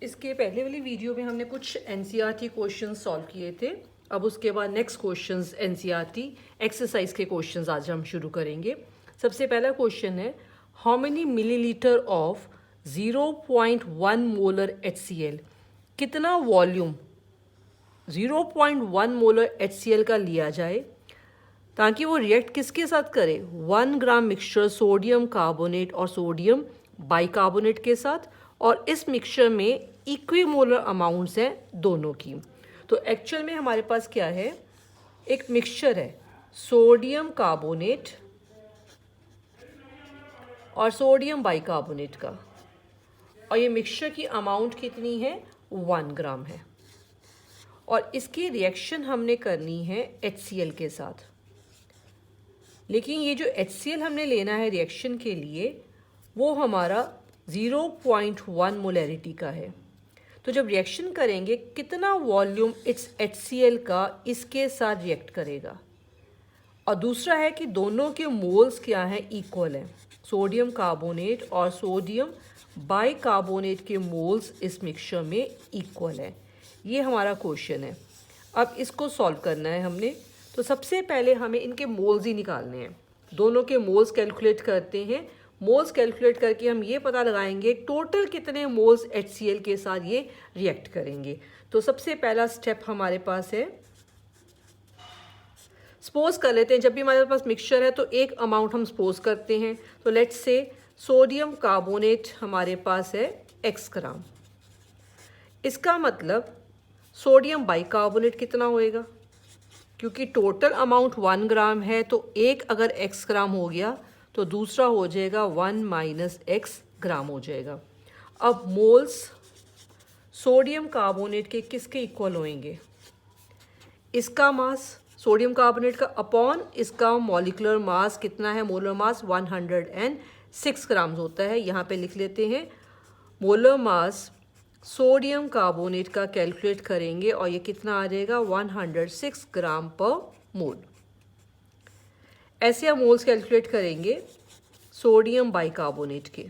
इसके पहले वाली वीडियो में हमने कुछ एनसीईआरटी क्वेश्चंस सॉल्व किए थे। अब उसके बाद नेक्स्ट क्वेश्चंस एनसीईआरटी एक्सरसाइज के क्वेश्चंस आज हम शुरू करेंगे। सबसे पहला क्वेश्चन है, how many millilitre of 0.1 molar HCl, कितना वॉल्यूम 0.1 मोलर HCl का लिया जाए ताकि वो रिएक्ट किसके साथ करे, 1 ग्राम मिक्सचर सोडियम कार्बोनेट और सोडियम बाइकार्बोनेट के साथ, और इस मिक्सचर में इक्विमोलर अमाउंट्स हैं दोनों की। तो एक्चुअल में हमारे पास क्या है, एक मिक्सचर है सोडियम कार्बोनेट और सोडियम बाइकार्बोनेट का, और ये मिक्सचर की अमाउंट कितनी है, 1 ग्राम है, और इसकी रिएक्शन हमने करनी है HCl के साथ। लेकिन ये जो HCl हमने लेना है रिएक्शन के लिए वो हमारा 0.1 मोलैरिटी का है। तो जब रिएक्शन करेंगे कितना वॉल्यूम इस HCl का इसके साथ रिएक्ट करेगा, और दूसरा है कि दोनों के मोल्स क्या हैं, इक्वल हैं। सोडियम कार्बोनेट और सोडियम बाइकार्बोनेट के मोल्स इस मिक्सचर में इक्वल हैं। ये हमारा क्वेश्चन है। अब इसको सॉल्व करना है हमने। तो सबसे पहले हमें इनके मोल्स ही निकालने हैं। दोनों के मोल्स कैलकुलेट करते हैं। मोल्स कैलकुलेट करके हम ये पता लगाएंगे टोटल कितने मोल्स HCl के साथ ये रिएक्ट करेंगे। तो सबसे पहला स्टेप हमारे पास है, सपोज कर लेते हैं जब भी हमारे पास मिक्सचर है तो एक अमाउंट हम सपोज करते हैं। तो लेट्स से सोडियम कार्बोनेट हमारे पास है x ग्राम। इसका मतलब सोडियम बाइकार्बोनेट कितना होएगा, क्योंकि टोटल अमाउंट 1 ग्राम है तो एक अगर x ग्राम हो गया तो दूसरा हो जाएगा 1 - x ग्राम हो जाएगा। अब मोल्स सोडियम कार्बोनेट के किसके इक्वल होंगे, इसका मास सोडियम कार्बोनेट का अपॉन इसका मॉलिक्यूलर मास कितना है, मोलर मास 106 ग्राम होता है। यहाँ पे लिख लेते हैं मोलर मास सोडियम कार्बोनेट का कैलकुलेट करेंगे और ये कितना आ जाएगा, 106 ग्राम पर मोल। ऐसे हम मोल्स कैलकुलेट करेंगे सोडियम बाइकार्बोनेट के।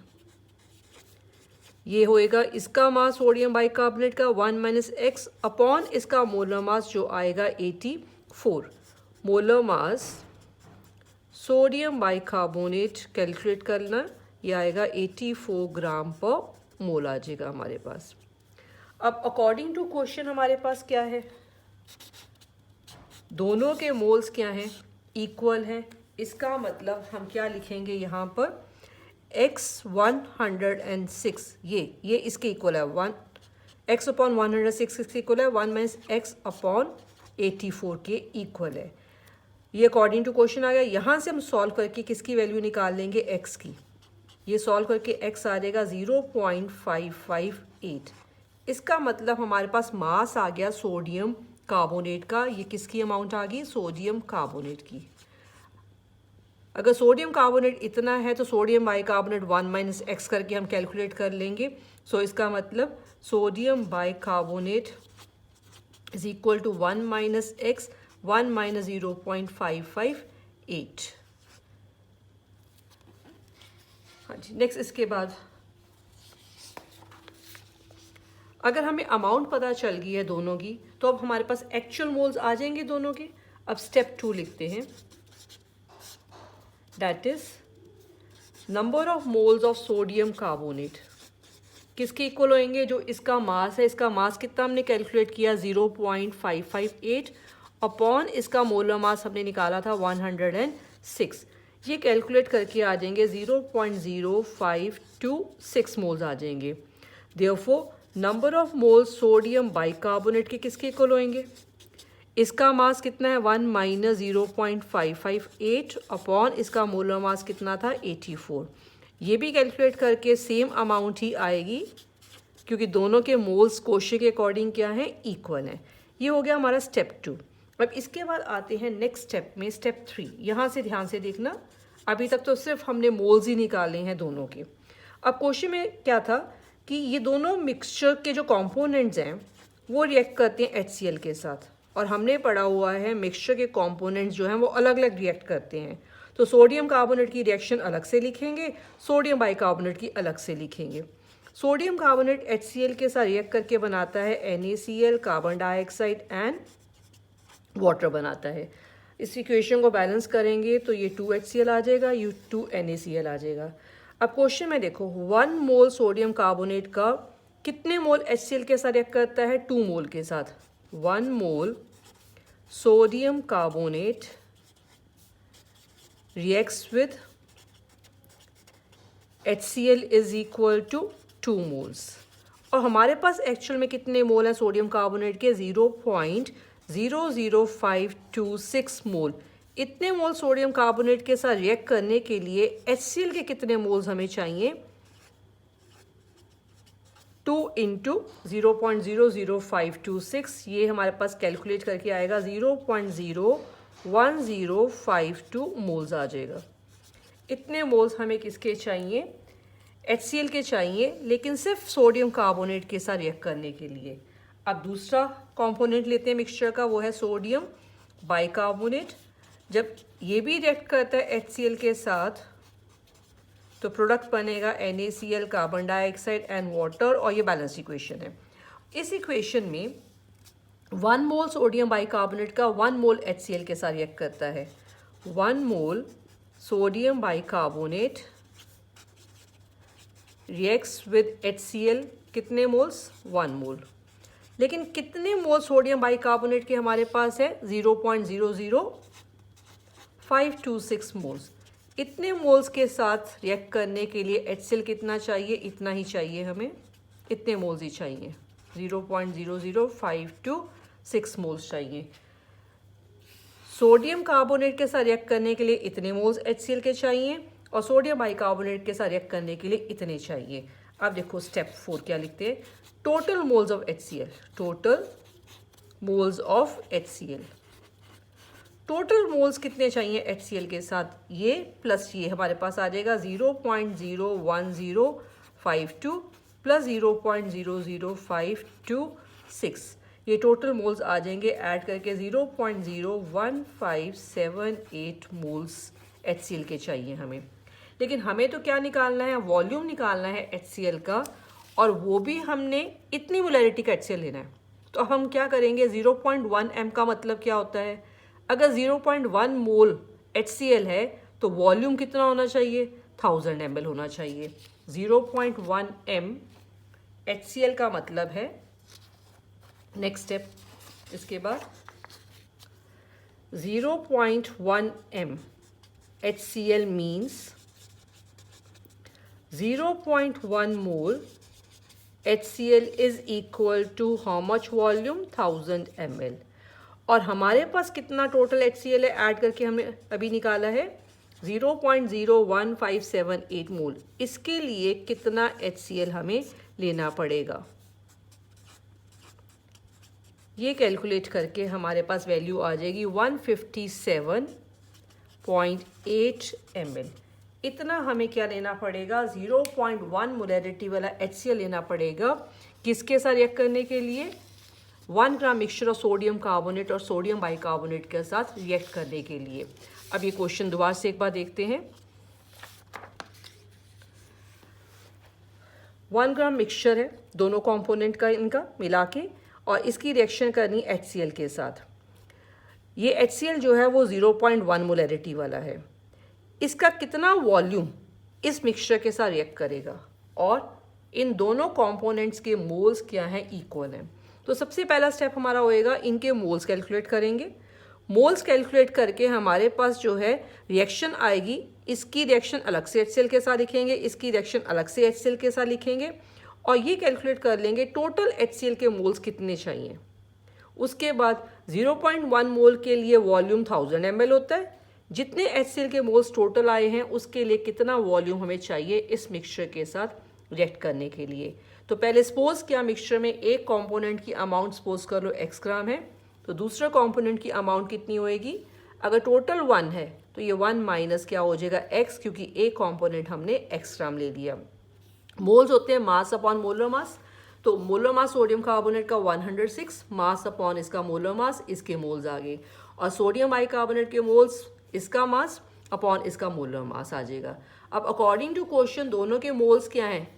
ये होएगा इसका मास सोडियम बाइकार्बोनेट का 1 - x अपॉन इसका मोलर मास जो आएगा 84। Molar mass sodium bicarbonate calculate करना, ये आएगा 84 ग्राम पर मोल आ जाएगा हमारे पास। अब अकॉर्डिंग टू क्वेश्चन हमारे पास क्या है, दोनों के मोल्स क्या हैं, इक्वल हैं। इसका मतलब हम क्या लिखेंगे यहाँ पर, x 106 ये इसके इक्वल है, 1 x अपॉन 106 इसके इक्वल है, 1 - x अपॉन 84 के इक्वल है। ये अकॉर्डिंग टू क्वेश्चन आ गया। यहाँ से हम सॉल्व करके किसकी वैल्यू निकाल लेंगे, x की। ये सॉल्व करके x आ जाएगा 0.558। इसका मतलब हमारे पास मास आ गया सोडियम कार्बोनेट का। ये किसकी अमाउंट आ गई, सोडियम कार्बोनेट की। अगर सोडियम कार्बोनेट इतना है तो सोडियम बाइकार्बोनेट 1 - x करके हम कैलकुलेट कर लेंगे। सो इसका मतलब sodium bicarbonate is equal to 1 - x, 1 - 0.558। हाँ जी, नेक्स्ट इसके बाद अगर हमें अमाउंट पता चल गई है दोनों की, तो अब हमारे पास एक्चुअल मोल्स आ जाएंगे दोनों के। अब स्टेप 2 लिखते हैं, that is number of moles of sodium carbonate किसके इक्वल होंगे, जो इसका मास है। इसका मास कितना हमने कैलकुलेट किया, 0.558 अपॉन इसका मोलर मास हमने निकाला था 106। ये कैलकुलेट करके आ जाएंगे 0.0526 मोल्स आ जाएंगे। Therefore number of moles sodium bicarbonate के किसके इक्वल होंगे, इसका मास कितना है, 1 - 0.558 अपॉन इसका मोलर मास कितना था, 84। ये भी कैलकुलेट करके सेम अमाउंट ही आएगी, क्योंकि दोनों के मोल्स क्वेश्चन के अकॉर्डिंग क्या है, इक्वल है। ये हो गया हमारा स्टेप 2। अब इसके बाद आते हैं नेक्स्ट स्टेप में, स्टेप 3। यहाँ से ध्यान से देखना, अभी तक तो सिर्फ हमने मोल्स ही निकाले हैं दोनों के। अब क्वेश्चन में क्या था कि ये दोनों मिक्सचर के जो कंपोनेंट्स हैं वो रिएक्ट करते हैं HCl के साथ, और हमने पढ़ा हुआ है मिक्सचर के कंपोनेंट्स जो हैं वो अलग अलग रिएक्ट करते हैं। तो सोडियम कार्बोनेट की रिएक्शन अलग से लिखेंगे, सोडियम बाइकार्बोनेट की अलग से लिखेंगे। सोडियम कार्बोनेट HCl के साथ रिएक्ट करके बनाता है NaCl, carbon dioxide and water बनाता है। इस इक्वेशन को बैलेंस करेंगे तो ये 2HCl आ जाएगा, ये 2NaCl आ जाएगा। अब क्वेश्चन में देखो 1 मोल सोडियम कार्बोनेट का कितने मोल HCl के साथ रिएक्ट करता है? 2 मोल के साथ। 1 मोल sodium carbonate reacts with HCl is equal to 2 moles। और हमारे पास एक्चुअल में कितने मोल हैं सोडियम कार्बोनेट के? 0.00526 मोल। इतने मोल सोडियम कार्बोनेट के साथ रिएक्ट करने के लिए HCl के कितने मोल्स हमें चाहिए? 2 इंटू 0.00526, ये हमारे पास कैलकुलेट करके आएगा 0.01052 मोल्स आ जाएगा। इतने मोल्स हमें किसके चाहिए? HCl के चाहिए, लेकिन सिर्फ सोडियम कार्बोनेट के साथ रिएक्ट करने के लिए। अब दूसरा कंपोनेंट लेते हैं मिक्सचर का, वो है सोडियम बाइकार्बोनेट। जब ये भी रिएक्ट करता है HCl के साथ तो प्रोडक्ट बनेगा NaCl, carbon dioxide and water, और ये बैलेंस इक्वेशन है। इस इक्वेशन में 1 मोल सोडियम बाइकार्बोनेट का 1 मोल HCl के साथ रिएक्ट करता है। 1 मोल sodium bicarbonate reacts with HCl, कितने मोल्स? 1 मोल। लेकिन कितने मोल सोडियम बाइकार्बोनेट के हमारे पास है? 0.00526 मोल्स। इतने मोल्स के साथ रिएक्ट करने के लिए HCl कितना चाहिए? इतना ही चाहिए हमें, इतने मोल्स ही चाहिए, 0.00526 मोल्स चाहिए। सोडियम कार्बोनेट के साथ रिएक्ट करने के लिए इतने मोल्स HCl के चाहिए, और सोडियम बाइकार्बोनेट के साथ रिएक्ट करने के लिए इतने चाहिए। अब देखो स्टेप 4 क्या लिखते हैं? Total moles of HCl, total moles of HCl। Total moles कितने चाहिए HCl के साथ? ये प्लस ये हमारे पास आ जाएगा 0.01052 प्लस 0.00526। ये टोटल मोल्स आ जाएंगे ऐड करके 0.01578 मोल्स HCl के चाहिए हमें। लेकिन हमें तो क्या निकालना है? वॉल्यूम निकालना है HCl का, और वो भी हमने इतनी मोलैरिटी का HCl लेना है। तो अब हम क्या करेंगे? 0.1 m का मतलब क्या होता है? अगर 0.1 मोल HCl है तो वॉल्यूम कितना होना चाहिए? 1000 ml होना चाहिए। 0.1 m HCl का मतलब है, नेक्स्ट स्टेप इसके बाद 0.1 m HCl means 0.1 mole HCl is equal to how much volume? 1000 ml। और हमारे पास कितना टोटल HCl है ऐड करके हमने अभी निकाला है 0.01578 मोल। इसके लिए कितना HCl हमें लेना पड़ेगा? ये कैलकुलेट करके हमारे पास वैल्यू आ जाएगी 157.8 ml। इतना हमें क्या लेना पड़ेगा? 0.1 मोलैरिटी वाला HCl लेना पड़ेगा। किसके साथ रिएक्ट करने के लिए? 1 ग्राम मिक्सचर ऑफ सोडियम कार्बोनेट और सोडियम बाइकार्बोनेट के साथ रिएक्ट करने के लिए। अब ये क्वेश्चन दोबारा से एक बार देखते हैं। 1 ग्राम मिक्सचर है, दोनों कंपोनेंट का इनका मिला के, और इसकी रिएक्शन करनी HCl के साथ। ये HCl जो है वो 0.1 मोलैरिटी वाला है। इसका कितना वॉल्यूम इस मिक्सचर के साथ रिएक्ट करेगा, और इन दोनों कंपोनेंट्स के मोल्स क्या हैं? इक्वल हैं। तो सबसे पहला स्टेप हमारा होएगा, इनके मोल्स कैलकुलेट करेंगे। मोल्स कैलकुलेट करके हमारे पास जो है रिएक्शन आएगी, इसकी रिएक्शन अलग से HCl के साथ लिखेंगे, इसकी रिएक्शन अलग से HCl के साथ लिखेंगे, और ये कैलकुलेट कर लेंगे टोटल HCl के मोल्स कितने चाहिए। उसके बाद 0.1 मोल के लिए वॉल्यूम 1000 ml होता है। जितने HCl के मोल्स टोटल आए हैं उसके लिए कितना वॉल्यूम हमें चाहिए इस मिक्सचर के साथ रिएक्ट करने के लिए। तो पहले सपोज क्या मिक्सचर में एक कंपोनेंट की अमाउंट सपोज कर लो x ग्राम है, तो दूसरा कंपोनेंट की अमाउंट कितनी होएगी? अगर टोटल 1 है तो ये 1 माइनस क्या हो जाएगा? x, क्योंकि एक कंपोनेंट हमने x ग्राम ले लिया। मोल्स होते हैं मास अपॉन मोलर मास, तो मोलर मास सोडियम कार्बोनेट का 106, मास अपॉन इसका मोलर मास, इसके मोल्स आ गए, और सोडियम बाइकार्बोनेट के मोल्स इसका मास अपॉन इसका मोलर मास आ जाएगा। अब अकॉर्डिंग टू क्वेश्चन दोनों के मोल्स क्या हैं?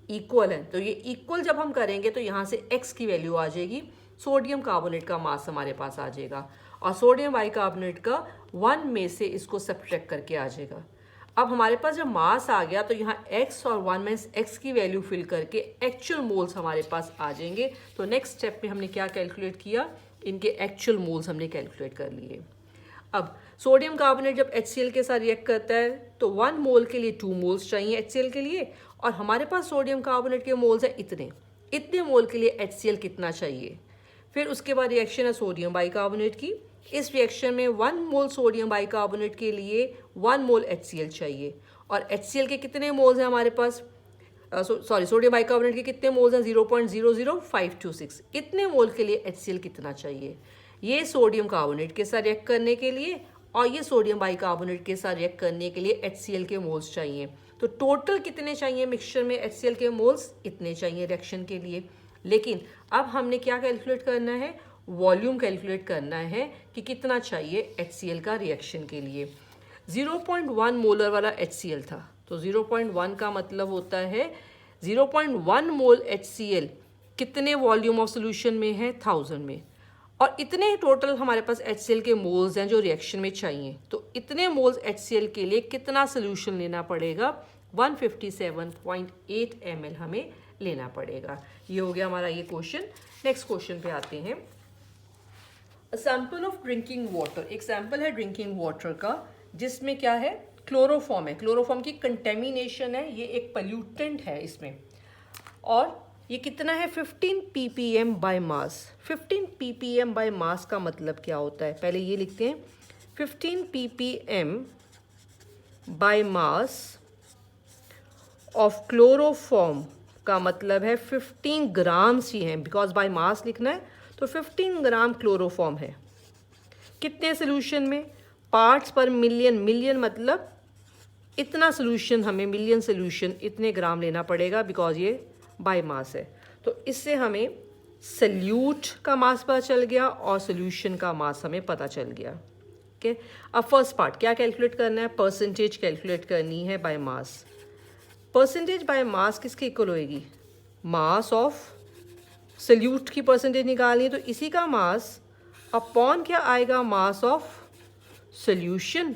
इक्वल है, तो ये इक्वल जब हम करेंगे तो यहाँ से x की वैल्यू आ जाएगी, सोडियम कार्बोनेट का मास हमारे पास आ जाएगा और सोडियम बाइकार्बोनेट का 1 में से इसको सब्ट्रैक्ट करके आ जाएगा। अब हमारे पास जब मास आ गया तो यहाँ x और 1 में x की वैल्यू फिल करके एक्चुअल मोल्स हमारे पास आ जाएंगे। तो नेक्स्ट स्टेप में हमने क्या कैलकुलेट किया, इनके एक्चुअल मोल्स हमने कैलकुलेट कर लिए। अब सोडियम कार्बोनेट जब HCl के साथ रिएक्ट करता है तो 1 मोल के लिए 2 मोल्स चाहिए HCl के लिए, और हमारे पास सोडियम कार्बोनेट के मोल्स है इतने मोल के लिए HCl कितना चाहिए। फिर उसके बाद रिएक्शन है सोडियम बाइकार्बोनेट की। इस रिएक्शन में 1 मोल सोडियम बाइकार्बोनेट के लिए 1 मोल HCl चाहिए, और HCl के कितने मोल्स हैं हमारे पास, सोडियम बाइकार्बोनेट के कितने मोल्स हैं, 0.00526। इतने मोल के लिए HCl कितना चाहिए। ये सोडियम कार्बोनेट के साथ रिएक्ट करने के लिए और ये सोडियम बाइकार्बोनेट के साथ रिएक्ट करने के लिए HCl के मोल्स चाहिए। तो टोटल कितने चाहिए मिक्सचर में HCl के मोल्स, इतने चाहिए रिएक्शन के लिए। लेकिन अब हमने क्या कैलकुलेट करना है, वॉल्यूम कैलकुलेट करना है कि कितना चाहिए HCl का रिएक्शन के लिए। 0.1 मोलर वाला HCl था, तो 0.1 का मतलब होता है 0.1 मोल HCl कितने वॉल्यूम ऑफ सोल्यूशन में है, 1000 में, और इतने टोटल हमारे पास HCl के मोल्स हैं जो रिएक्शन में चाहिए। तो इतने मोल्स HCl के लिए कितना सोल्यूशन लेना पड़ेगा, 157.8 ml हमें लेना पड़ेगा। ये हो गया हमारा ये क्वेश्चन। नेक्स्ट क्वेश्चन पे आते हैं। सैंपल ऑफ ड्रिंकिंग वाटर, एक सैंपल है ड्रिंकिंग वाटर का जिसमें क्या है, क्लोरोफॉर्म है, क्लोरोफॉर्म की कंटेमिनेशन है, ये एक पोल्यूटेंट है इसमें, और ये कितना है 15 ppm by mass. 15 ppm by mass का मतलब क्या होता है, पहले ये लिखते हैं, 15 ppm bye mass of chloroform का मतलब है 15 ग्राम्स ही हैं, बिकॉज बाय मास लिखना है, तो 15 ग्राम क्लोरोफॉर्म है। कितने सोल्यूशन में, पार्ट्स पर मिलियन, मिलियन मतलब इतना सोल्यूशन, हमें मिलियन सोल्यूशन इतने ग्राम लेना पड़ेगा बिकॉज ये बाय मास है। तो इससे हमें सल्यूट का मास पता चल गया और सोल्यूशन का मास हमें पता चल गया। ओके, अब फर्स्ट पार्ट क्या कैलकुलेट करना है, परसेंटेज कैलकुलेट करनी है by mass. Percentage by mass किसके इक्वल होएगी, मास ऑफ सल्यूट की परसेंटेज निकालनी है, तो इसी का मास अपॉन क्या आएगा, मास ऑफ सॉल्यूशन,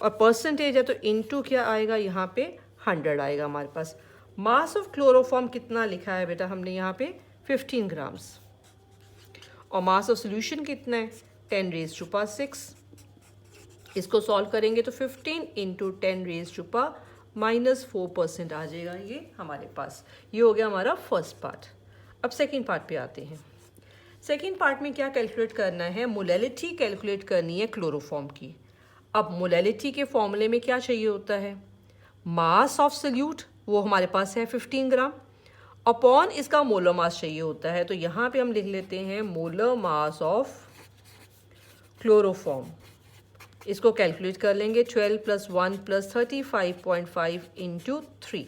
और परसेंटेज है तो इनटू क्या आएगा, यहाँ पे 100 आएगा हमारे पास। मास ऑफ क्लोरोफॉर्म कितना लिखा है बेटा हमने यहाँ पे, 15 ग्राम्स, और मास ऑफ सॉल्यूशन कितना है, 10⁻⁶। इसको सॉल्व करेंगे तो 15 इंटू 10⁻⁻4% आ जाएगा ये हमारे पास। ये हो गया हमारा फर्स्ट पार्ट। अब सेकेंड पार्ट पे आते हैं। सेकेंड पार्ट में क्या कैलकुलेट करना है, मोलैलिटी कैलकुलेट करनी है क्लोरोफॉर्म की। अब मोलैलिटी के फॉर्मूले में क्या चाहिए होता है, मास ऑफ सल्यूट, वो हमारे पास है 15 ग्राम, अपॉन इसका मोलर मास चाहिए होता है, तो यहाँ पे हम लिख लेते हैं मोलर मास ऑफ क्लोरोफॉर्म। इसको कैलकुलेट कर लेंगे, 12 + 1 + 35.5 × 3,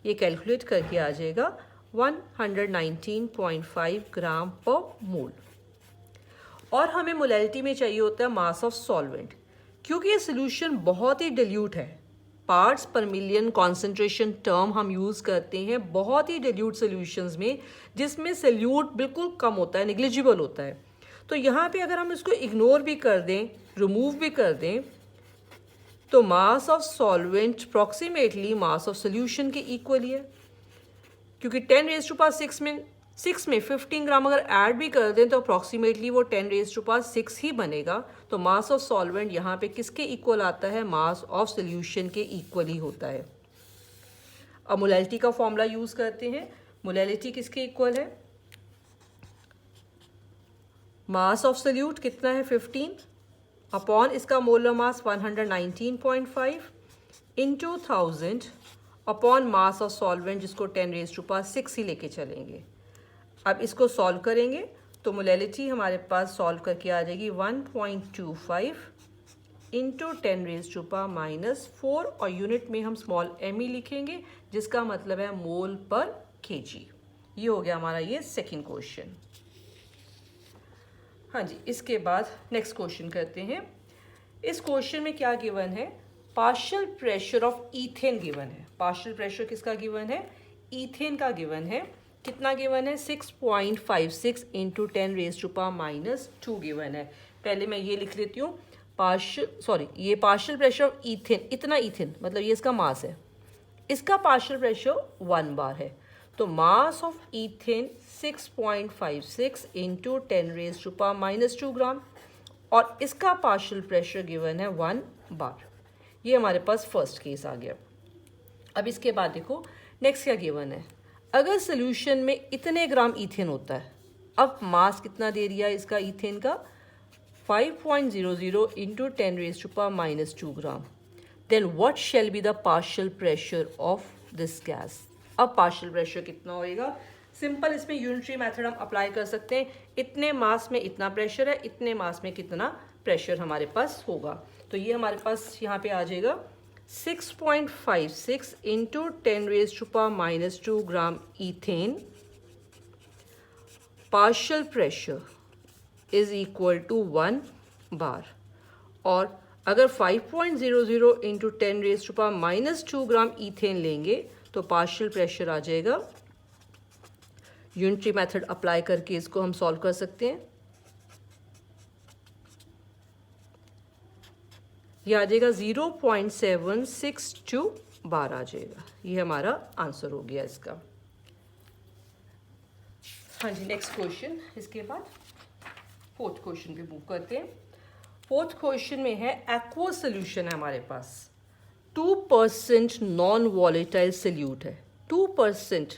ये कैलकुलेट करके आ जाएगा 119.5 ग्राम पर मोल। और हमें मोलैलिटी में चाहिए होता है मास ऑफ सॉल्वेंट, क्योंकि ये सोल्यूशन बहुत ही डिल्यूट है, पार्ट्स पर मिलियन कॉन्सेंट्रेशन टर्म हम यूज़ करते हैं बहुत ही डिल्यूट सोल्यूशंस में, जिसमें सल्यूट बिल्कुल कम होता है, निग्लिजिबल होता है। तो यहाँ पे अगर हम इसको इग्नोर भी कर दें, रिमूव भी कर दें, तो मास of solvent approximately mass of solution के इक्वल ही है, क्योंकि 10⁻6 में 15 ग्राम अगर ऐड भी कर दें तो अप्रॉक्सीमेटली वो 10⁻6 ही बनेगा। तो मास ऑफ सॉल्वेंट यहाँ पे किसके इक्वल आता है, मास ऑफ सोल्यूशन के इक्वल ही होता है। अब मोलैलिटी का फॉर्मूला यूज़ करते हैं। मोलैलिटी किसके इक्वल है, मास ऑफ सोल्यूट कितना है 15 अपॉन इसका molar mass 119.5 into 1000 upon mass of solvent जिसको 10⁻6 ही लेके चलेंगे। अब इसको सॉल्व करेंगे तो मोलैलिटी हमारे पास सॉल्व करके आ जाएगी 1.25 इंटू 10⁻⁻4, और यूनिट में हम स्मॉल m ही लिखेंगे जिसका मतलब है मोल पर kg। ये हो गया हमारा ये सेकंड क्वेश्चन। हाँ जी, इसके बाद नेक्स्ट क्वेश्चन करते हैं। इस क्वेश्चन में क्या गिवन है, partial pressure of ethane given है। पार्शियल प्रेशर किसका गिवन है, ईथेन का गिवन है, कितना गिवन है 6.56 इंटू 10⁻⁻² गिवन है। पहले मैं ये लिख लेती हूँ, ये पार्शियल प्रेशर ऑफ ईथेन, इतना ईथेन मतलब ये इसका मास है, इसका पार्शियल प्रेशर 1 बार है। तो मास ऑफ ईथेन 6.56 इंटू 10⁻⁻² ग्राम और इसका पार्शियल प्रेशर गिवन है 1 बार। ये हमारे पास फर्स्ट केस आ गया। अब इसके बाद देखो नेक्स्ट क्या गिवन है, अगर सोल्यूशन में इतने ग्राम ईथेन होता है, अब मास कितना दे दिया इसका ईथेन का 5.00 into 10⁻⁻² gram, then what shall be the partial pressure of this gas. अब पार्शियल प्रेशर कितना होएगा, सिंपल इसमें यूनिटरी मेथड हम अप्लाई कर सकते हैं, इतने मास में इतना प्रेशर है, इतने मास में कितना प्रेशर हमारे पास होगा। तो ये हमारे पास यहाँ पे आ जाएगा 6.56 into 10⁻⁻² gram ethane partial pressure is equal to 1 bar. और अगर 5.00 इंटू 10⁻⁻² ग्राम ईथेन लेंगे तो पार्शियल प्रेशर आ जाएगा, यूनिटरी मेथड अप्लाई करके इसको हम सॉल्व कर सकते हैं, ये आ जाएगा 0.762 बार आ जाएगा। ये हमारा आंसर हो गया इसका। हाँ जी, नेक्स्ट क्वेश्चन, इसके बाद फोर्थ क्वेश्चन पे मूव करते हैं। फोर्थ क्वेश्चन में है एक्वा सोल्यूशन है हमारे पास, 2% नॉन वॉलेटाइल सोल्यूट है, 2%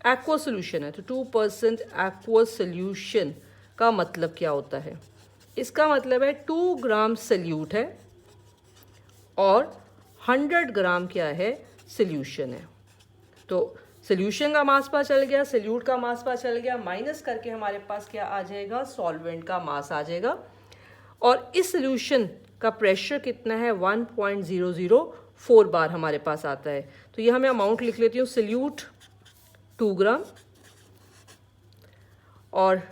एक्वा सोल्यूशन है। तो 2% एक्वा सोल्यूशन का मतलब क्या होता है, इसका मतलब है 2 ग्राम सोल्यूट है और 100 ग्राम क्या है सोल्यूशन है। तो सोल्यूशन का मास पता चल गया, सोल्यूट का मास पता चल गया, माइनस करके हमारे पास क्या आ जाएगा, सॉल्वेंट का मास आ जाएगा। और इस सोल्यूशन का प्रेशर कितना है 1.004 बार हमारे पास आता है। तो ये मैं अमाउंट लिख लेती हूँ, सोल्यूट 2 ग्राम और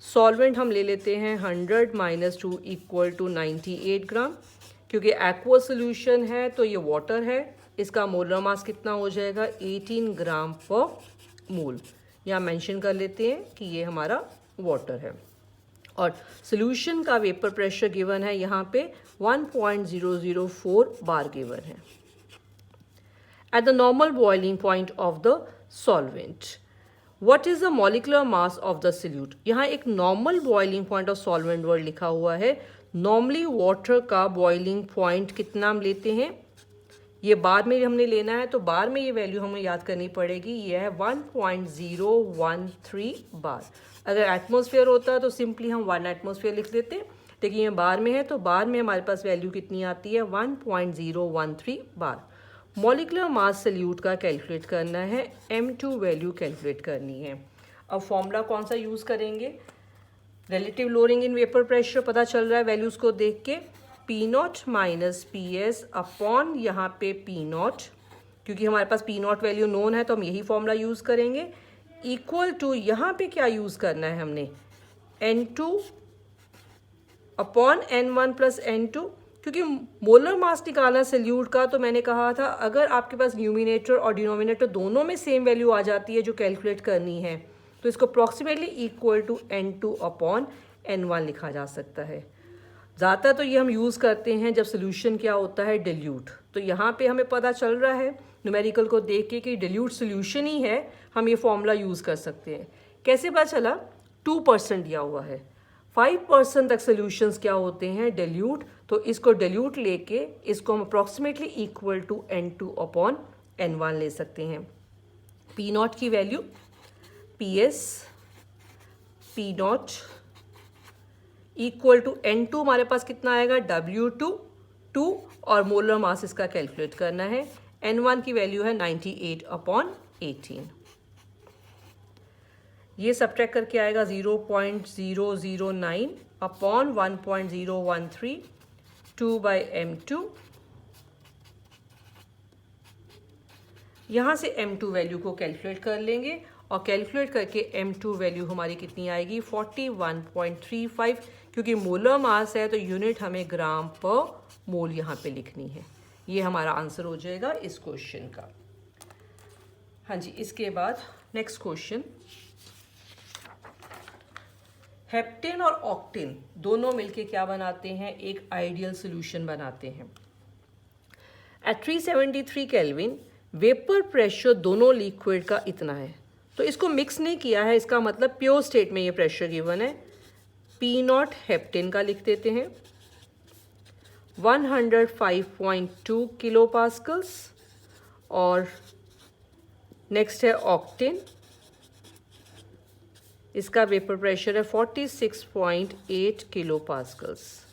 सॉल्वेंट हम ले लेते हैं 100 - 2 = 98 ग्राम। क्योंकि एक्वा सोल्यूशन है तो ये वाटर है, इसका मोलर मास कितना हो जाएगा 18 ग्राम पर मोल। यहाँ मेंशन कर लेते हैं कि ये हमारा वाटर है। और सोल्यूशन का वेपर प्रेशर गिवन है यहाँ पे 1.004 बार गिवन है। At the normal boiling point of the solvent what is the molecular mass of the solute. यहाँ एक normal boiling point of solvent word लिखा हुआ है। नॉर्मली वाटर का बॉइलिंग पॉइंट कितना हम लेते हैं, ये बार में हमने लेना है, तो बार में ये वैल्यू हमें याद करनी पड़ेगी, ये है 1.013 बार। अगर एटमॉस्फेयर होता तो सिंपली हम 1 एटमॉस्फेयर लिख लेते, लेकिन ये बार में है तो बार में हमारे पास वैल्यू कितनी आती है 1.013 बार। मॉलिक्यूलर मास सोल्यूट का कैलकुलेट करना है, M2 वैल्यू कैलकुलेट करनी है। अब फॉर्मूला कौन सा यूज़ करेंगे, relative lowering in vapour pressure पता चल रहा है वैल्यूज़ को देख के, P0 - PS अपॉन यहाँ पे P0, क्योंकि हमारे पास P0 वैल्यू नोन है तो हम यही फॉर्मूला यूज़ करेंगे, इक्वल टू यहाँ पे क्या यूज़ करना है हमने N2 अपॉन N1 + N2। क्योंकि मोलर मास निकालना सोल्यूट का, तो मैंने कहा था अगर आपके पास न्यूमिनेटर और डिनोमिनेटर दोनों में सेम वैल्यू आ जाती है जो कैलकुलेट करनी है, तो इसको approximately equal to N2 upon N1 लिखा जा सकता है। ज़्यादातर तो ये हम यूज़ करते हैं जब सोल्यूशन क्या होता है डिल्यूट। तो यहाँ पे हमें पता चल रहा है न्यूमेरिकल को देख के कि डिल्यूट सोल्यूशन ही है, हम ये फॉर्मूला यूज़ कर सकते हैं। कैसे पता चला, 2% दिया हुआ है, 5% तक सोल्यूशंस क्या होते हैं डिल्यूट, तो इसको डिल्यूट लेके इसको हम approximately equal to N2 upon N1 ले सकते हैं। P0 की value PS P0 equal to N2 हमारे पास कितना आएगा W2 2 और मोलर मास इसका कैलकुलेट करना है। N1 की वैल्यू है 98 अपॉन 18। ये सब्ट्रैक्ट करके आएगा 0.009 अपॉन 1.013 2/M2। यहाँ से M2 वैल्यू को कैलकुलेट कर लेंगे और कैलकुलेट करके M2 वैल्यू हमारी कितनी आएगी 41.35। क्योंकि मोलर मास है तो यूनिट हमें ग्राम पर मोल यहाँ पे लिखनी है। ये हमारा आंसर हो जाएगा इस क्वेश्चन का। हाँ जी, इसके बाद नेक्स्ट क्वेश्चन, हेप्टेन और ऑक्टेन दोनों मिलके क्या बनाते हैं, एक आइडियल सॉल्यूशन बनाते हैं। एट 373 केल्विन वेपर प्रेशर दोनों लिक्विड का इतना है, तो इसको मिक्स नहीं किया है, इसका मतलब प्योर स्टेट में ये प्रेशर गिवन है। पी नॉट हेप्टेन का लिख देते हैं 105.2 किलो पास्कल्स, और नेक्स्ट है ऑक्टेन, इसका वेपर प्रेशर है 46.8 किलो पास्कल्स।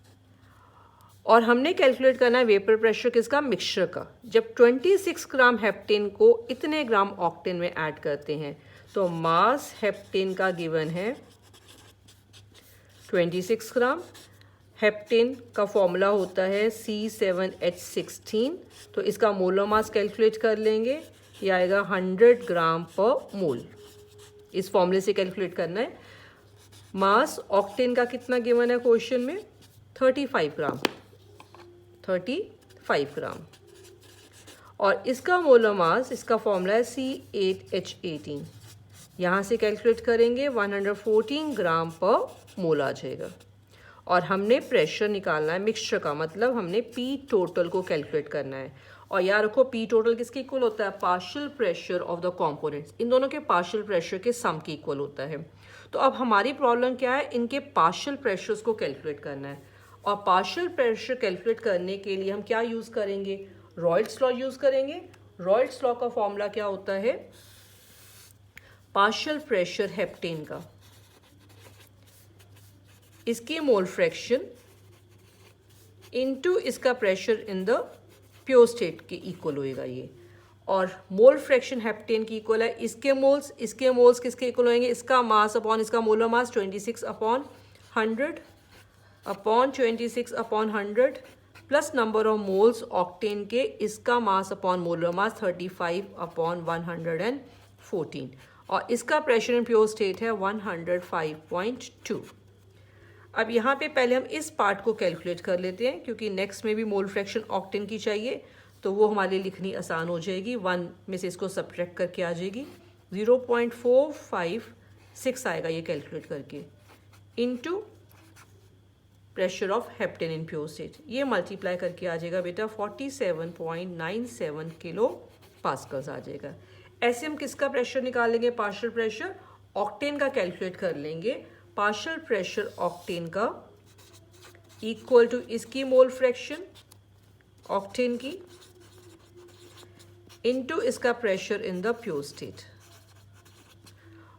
और हमने कैलकुलेट करना है वेपर प्रेशर किसका, मिक्सचर का। जब 26 ग्राम हेप्टेन को इतने ग्राम ऑक्टेन में ऐड करते हैं तो मास हेप्टेन का गिवन है 26 ग्राम। हेप्टेन का फॉर्मूला होता है C7H16, तो इसका मोलर मास कैलकुलेट कर लेंगे, ये आएगा 100 ग्राम पर मोल। इस फॉर्मूले से कैलकुलेट करना है। मास ऑक्टेन का कितना गिवन है क्वेश्चन में, 35 ग्राम, 35 ग्राम। और इसका मोलर मास, इसका फॉर्मूला है C8H18, यहाँ से कैलकुलेट करेंगे 114 ग्राम पर मोल आ जाएगा। और हमने प्रेशर निकालना है मिक्सचर का, मतलब हमने पी टोटल को कैलकुलेट करना है। और याद रखो पी टोटल किसके इक्वल होता है, partial pressure of the components, इन दोनों के पार्शियल प्रेशर के सम के इक्वल होता है। तो अब हमारी प्रॉब्लम क्या है, इनके पार्शियल प्रेशर्स को कैलकुलेट करना है। और पार्शियल प्रेशर कैलकुलेट करने के लिए हम क्या यूज़ करेंगे, रॉयल्स लॉ यूज़ करेंगे। रॉयल्स लॉ का फॉर्मूला क्या होता है, पार्शियल प्रेशर हेप्टेन का, इसकी मोल फ्रैक्शन इनटू इसका pressure in the pure state के इक्वल होएगा ये। और मोल फ्रैक्शन हेप्टेन की इक्वल है इसके मोल्स किसके इक्वल होंगे, इसका मास अपॉन इसका molar mass 26/100 upon 26/100 plus number of moles octane के, इसका मास अपॉन मोलर मास 35/114, और इसका प्रेशर इन प्योर स्टेट है 105.2। अब यहाँ पे पहले हम इस पार्ट को कैलकुलेट कर लेते हैं, क्योंकि नेक्स्ट में भी मोल फ्रैक्शन ऑक्टेन की चाहिए, तो वो हमारे लिए लिखनी आसान हो जाएगी। 1 में से इसको सब्ट्रैक्ट करके आ जाएगी 0.456 आएगा ये कैलकुलेट करके, into pressure of heptane in pure state, ये मल्टीप्लाई करके आ जाएगा बेटा 47.97 किलो पास्कल्स आ जाएगा। ऐसे हम किसका प्रेशर निकालेंगे, पार्शियल प्रेशर ऑक्टेन का कैलकुलेट कर लेंगे। पार्शियल प्रेशर ऑक्टेन का इक्वल टू इसकी मोल फ्रैक्शन ऑक्टेन की इनटू इसका pressure in the pure state.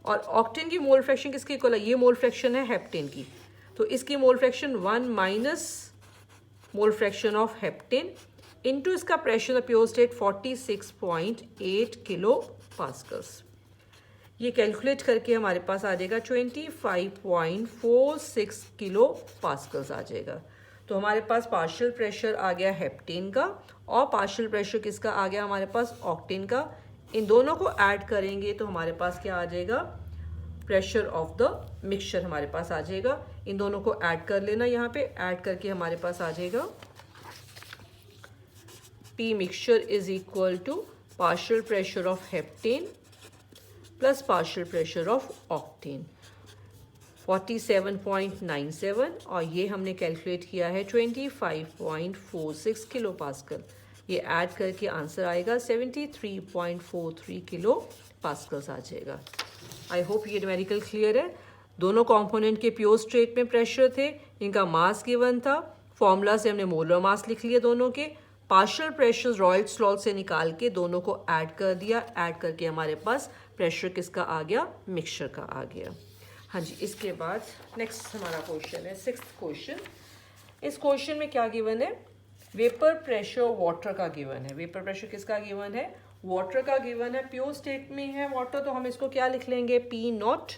और ऑक्टेन की मोल फ्रैक्शन किसकी इक्वल है, ये मोल फ्रैक्शन है हेप्टेन की, तो इसकी mole fraction 1 minus mole fraction of heptane into इसका pressure pure state 46.8 kilo pascals. ये कैलकुलेट करके हमारे पास आ जाएगा 25.46 किलो पास्कल्स आ जाएगा। तो हमारे पास पार्शियल प्रेशर आ गया हेप्टेन का, और पार्शियल प्रेशर किसका आ गया हमारे पास, ऑक्टेन का। इन दोनों को ऐड करेंगे तो हमारे पास क्या आ जाएगा, प्रेशर ऑफ द मिक्सचर हमारे पास आ जाएगा। इन दोनों को ऐड कर लेना, यहाँ पे ऐड करके हमारे पास आ जाएगा P mixture is equal to partial pressure of heptane plus partial pressure of octane 47.97, और ये हमने कैलकुलेट किया है 25.46 किलो पास्कल। ये ऐड करके आंसर आएगा 73.43 किलो पास्कल्स आ जाएगा। आई होप ये न्यूमेरिकल क्लियर है। दोनों कंपोनेंट के प्योर स्टेट में प्रेशर थे, इनका मास गिवन था, फॉर्मूला से हमने मोलर मास लिख लिए दोनों के, पार्शियल प्रेशर रॉयल्स लॉ से निकाल के दोनों को ऐड कर दिया, ऐड करके हमारे पास प्रेशर किसका आ गया, मिक्सचर का आ गया। हाँ जी, इसके बाद नेक्स्ट हमारा क्वेश्चन है 6th क्वेश्चन। इस क्वेश्चन में क्या गिवन है, वेपर प्रेशर वाटर का गिवन है। वेपर प्रेशर किसका गिवन है, वाटर का गिवन है। प्योर स्टेट में है वाटर, तो हम इसको क्या लिख लेंगे, पी नॉट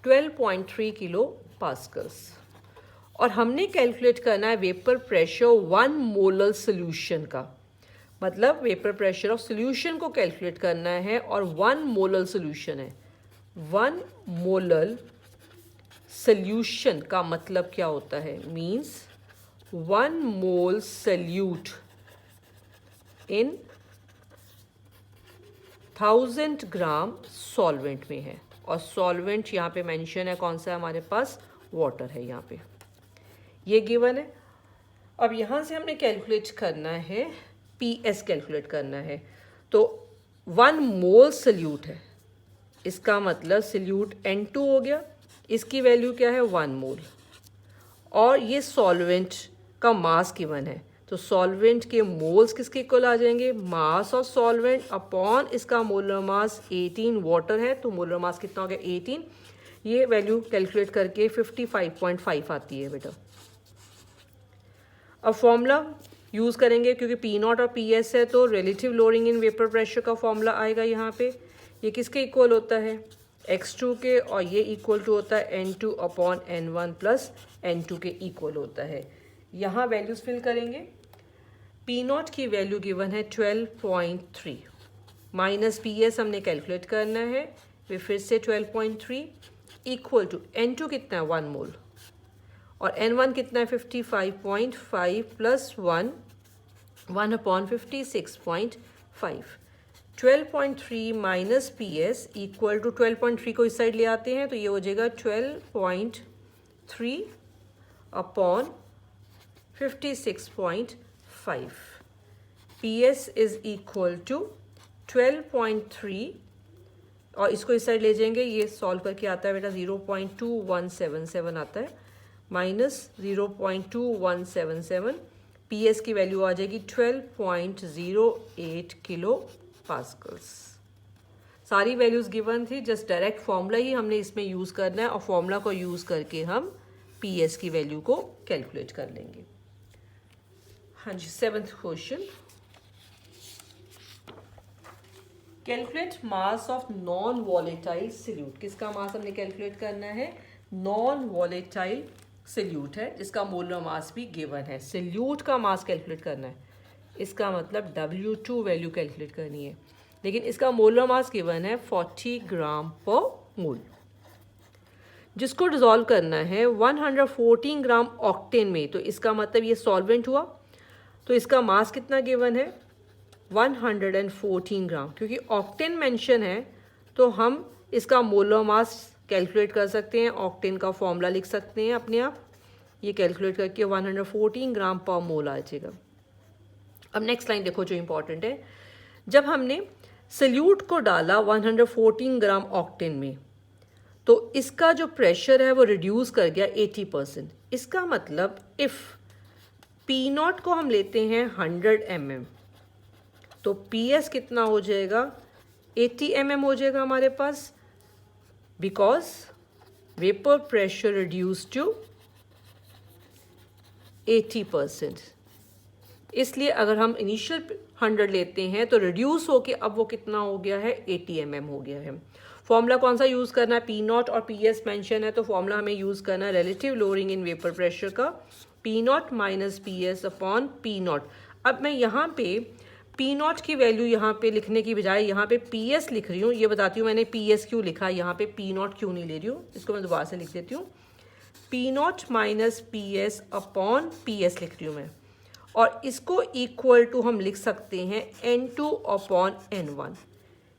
12.3 किलो पास्कल्स। और हमने कैलकुलेट करना है वेपर प्रेशर 1 मोलर सोल्यूशन का, मतलब वेपर प्रेशर ऑफ सोल्यूशन को कैलकुलेट करना है, और 1 मोलर सोल्यूशन है। 1 मोलर सोल्यूशन का मतलब क्या होता है, मीन्स 1 मोल सोल्यूट इन 1000 ग्राम सॉल्वेंट में है, और सॉल्वेंट यहाँ पे मेंशन है कौन सा है हमारे पास, वाटर है यहाँ पे, ये गिवन है। अब यहाँ से हमने कैलकुलेट करना है, पीएस कैलकुलेट करना है। तो 1 मोल सल्यूट है, इसका मतलब सल्यूट N2 हो गया, इसकी वैल्यू क्या है 1 मोल, और ये सॉल्वेंट का मास गिवन है। तो सॉल्वेंट के मोल्स किसके इक्वल आ जाएंगे, मास ऑफ सॉल्वेंट अपॉन इसका मोलर मास 18, वाटर है तो मोलर मास कितना हो गया 18। ये वैल्यू कैलकुलेट करके 55.5 आती है बेटा। अब फॉर्मूला यूज़ करेंगे, क्योंकि पी नॉट और पी एस है तो relative lowering in vapour pressure का फॉर्मूला आएगा यहाँ पे। ये किसके इक्वल होता है, x2 के, और ये इक्वल टू होता है N2 upon N1 plus N2 के इक्वल होता है। यहाँ वैल्यूज फिल करेंगे। पी नॉट की वैल्यू गिवन है 12.3, माइनस पी एस हमने कैलकुलेट करना है, वे फिर से 12.3 इक्वल टू N2 कितना है 1 मोल, और N1 कितना है 55.5 plus 1 upon 56.5। 12.3 minus P S equal to 12.3 को इस साइड ले आते हैं तो ये हो जाएगा 12.3 upon 56.5। P S is equal to 12.3, और इसको इस साइड ले जाएंगे, ये सॉल्व करके आता है बेटा 0.2177 आता है, माइनस 0.2177। पी एस की वैल्यू आ जाएगी 12.08 किलो पास्कल्स। सारी वैल्यूज गिवन थी, जस्ट डायरेक्ट फॉर्मूला ही हमने इसमें यूज़ करना है, और फॉर्मूला को यूज़ करके हम पी एस की वैल्यू को कैलकुलेट कर लेंगे। हाँ जी, 7th question, calculate mass of non volatile solute. किसका मास हमने कैलकुलेट करना है, नॉन वॉलेटाइल सल्यूट है जिसका मोलर मास भी गिवन है। सल्यूट का मास कैलकुलेट करना है, इसका मतलब W2 वैल्यू कैलकुलेट करनी है, लेकिन इसका मोलर मास गिवन है 40 ग्राम पर मोल, जिसको डिसॉल्व करना है 114 ग्राम ऑक्टेन में। तो इसका मतलब ये सॉल्वेंट हुआ, तो इसका मास कितना गिवन है 114 ग्राम। क्योंकि ऑक्टेन मेंशन है तो हम इसका मोलर मास कैलकुलेट कर सकते हैं, ऑक्टेन का फॉर्मूला लिख सकते हैं अपने आप, ये कैलकुलेट करके 114 ग्राम पर मोल आ जाएगा। अब नेक्स्ट लाइन देखो जो इंपॉर्टेंट है, जब हमने सल्यूट को डाला 114 ग्राम ऑक्टेन में तो इसका जो प्रेशर है वो रिड्यूस कर गया 80%। इसका मतलब इफ़ पी नॉट को हम लेते हैं 100 mm, तो पी एस कितना हो जाएगा 80 mm हो जाएगा हमारे पास, because vapour pressure reduce to 80%। इसलिए अगर हम इनिशियल 100 लेते हैं तो रिड्यूस होके अब वो कितना हो गया है 80 mm हो गया है। फॉर्मूला कौन सा यूज़ करना है, पी नॉट और पी एस मैंशन है तो फॉर्मूला हमें यूज़ करना है relative lowering in vapour pressure का, P not minus P S upon P naught. अब मैं यहाँ पे पी नॉट की वैल्यू यहाँ पे लिखने की बजाय यहाँ पे पी एस लिख रही हूँ। ये बताती हूँ मैंने पी एस क्यों लिखा, यहाँ पे पी नॉट क्यों नहीं ले रही हूँ, इसको मैं दोबारा से लिख देती हूँ। P not minus P S upon P S लिख रही हूँ मैं, और इसको इक्वल टू हम लिख सकते हैं N2 अपॉन N1।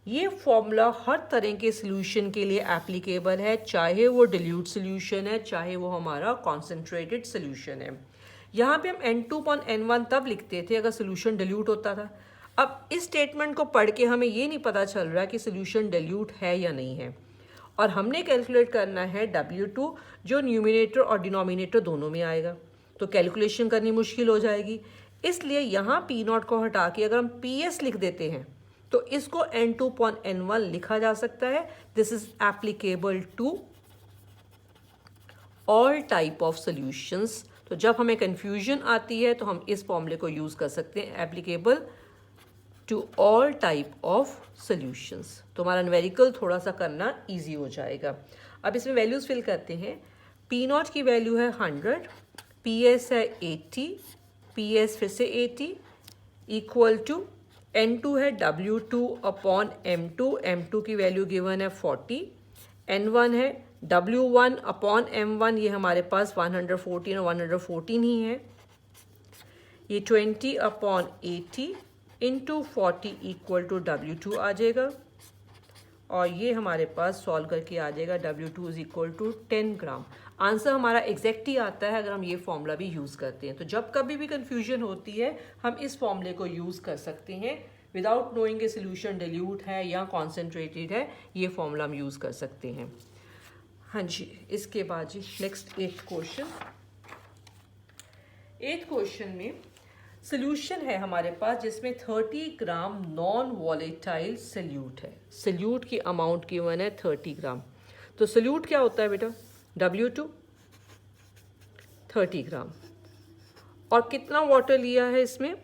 ये फॉर्मूला हर तरह के सोल्यूशन के लिए एप्लीकेबल है, चाहे वो डिल्यूट सोल्यूशन है चाहे वो हमारा कॉन्सेंट्रेटेड सोल्यूशन है। यहाँ पे हम N2 अपॉन N1 तब लिखते थे अगर सोल्यूशन डिल्यूट होता था। अब इस स्टेटमेंट को पढ़ के हमें ये नहीं पता चल रहा कि सोल्यूशन डिल्यूट है या नहीं है, और हमने कैलकुलेट करना है W2 जो न्यूमिनेटर और डिनोमिनेटर दोनों में आएगा, तो कैलकुलेशन करनी मुश्किल हो जाएगी। इसलिए यहाँ पी नॉट को हटा के अगर हम पी एस लिख देते हैं तो इसको N2 अपॉन N1 लिखा जा सकता है। This is applicable to all type of solutions. तो जब हमें कंफ्यूजन आती है तो हम इस फॉर्मूले को यूज़ कर सकते हैं, applicable to all type of solutions. तो हमारा न्यूमेरिकल थोड़ा सा करना इजी हो जाएगा। अब इसमें वैल्यूज़ फिल करते हैं। पी नॉट की वैल्यू है 100, पी एस है 80, पी एस फिर से 80 इक्वल टू N2 है W2 अपॉन M2, M2 की वैल्यू गिवन है 40, N1 है W1 अपॉन M1, ये हमारे पास 114 और 114 ही है, ये 20 upon 80 into 40 equal to W2 आ जाएगा। और ये हमारे पास सॉल्व करके आ जाएगा W2 is equal to 10 gram. Answer हमारा एग्जैक्ट ही आता है अगर हम ये फॉर्मूला भी यूज़ करते हैं। तो जब कभी भी कन्फ्यूजन होती है हम इस फॉर्मूले को यूज़ कर सकते हैं। Without knowing a solution dilute है या कॉन्सेंट्रेटेड है, ये फॉर्मूला हम यूज़ कर सकते हैं। हाँ जी, इसके बाद जी next 8th question. 8th question में सोल्यूशन है हमारे पास जिसमें 30 ग्राम नॉन वॉलेटाइल सल्यूट है। सल्यूट की अमाउंट गिवन है 30 ग्राम। तो सल्यूट क्या होता है बेटा? W2 30 ग्राम। और कितना वाटर लिया है इसमें?